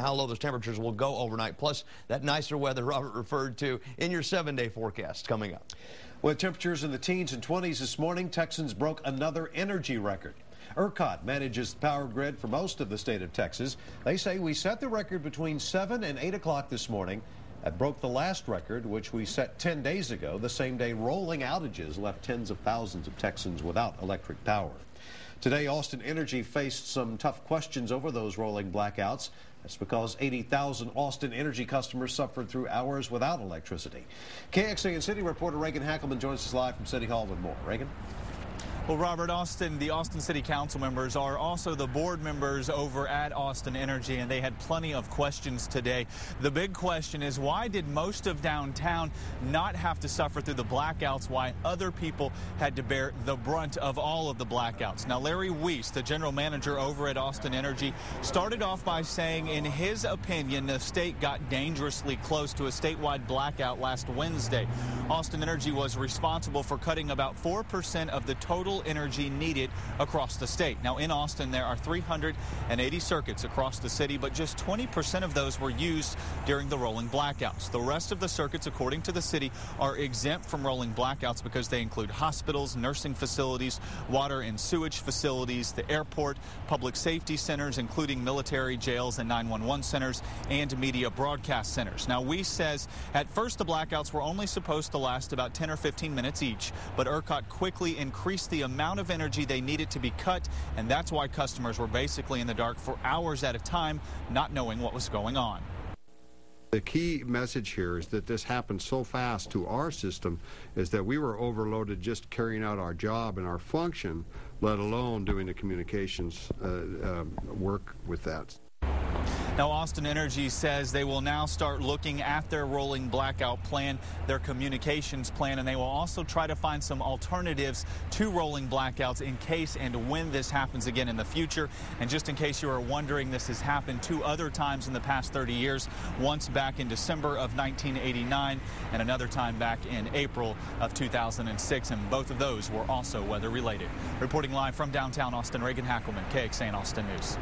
how low those temperatures will go overnight, plus that nicer weather Robert referred to in your 7-day forecast coming up. With temperatures in the teens and 20s this morning, Texans broke another energy record. ERCOT manages the power grid for most of the state of Texas. They say we set the record between 7 and 8 o'clock this morning. That broke the last record, which we set 10 days ago. The same day rolling outages left tens of thousands of Texans without electric power. Today, Austin Energy faced some tough questions over those rolling blackouts. That's because 80,000 Austin Energy customers suffered through hours without electricity. KXAN City reporter Reagan Hackelman joins us live from City Hall with more. Reagan? Well, Robert, the Austin City Council members are also the board members over at Austin Energy, and they had plenty of questions today. The big question is, why did most of downtown not have to suffer through the blackouts, why other people had to bear the brunt of all of the blackouts? Now, Larry Weiss, the general manager over at Austin Energy, started off by saying, in his opinion, the state got dangerously close to a statewide blackout last Wednesday. Austin Energy was responsible for cutting about 4% of the total energy needed across the state. Now, in Austin, there are 380 circuits across the city, but just 20% of those were used during the rolling blackouts. The rest of the circuits, according to the city, are exempt from rolling blackouts because they include hospitals, nursing facilities, water and sewage facilities, the airport, public safety centers, including military jails and 911 centers, and media broadcast centers. Now, Weiss says at first the blackouts were only supposed to last about 10 or 15 minutes each, but ERCOT quickly increased the amount of energy they needed to be cut, and that's why customers were basically in the dark for hours at a time, not knowing what was going on. The key message here is that this happened so fast to our system is that we were overloaded just carrying out our job and our function, let alone doing the communications work with that. Now, Austin Energy says they will now start looking at their rolling blackout plan, their communications plan, and they will also try to find some alternatives to rolling blackouts in case and when this happens again in the future. And just in case you are wondering, this has happened 2 other times in the past 30 years, once back in December of 1989 and another time back in April of 2006, and both of those were also weather related. Reporting live from downtown Austin, Reagan Hackelman, KXAN Austin News.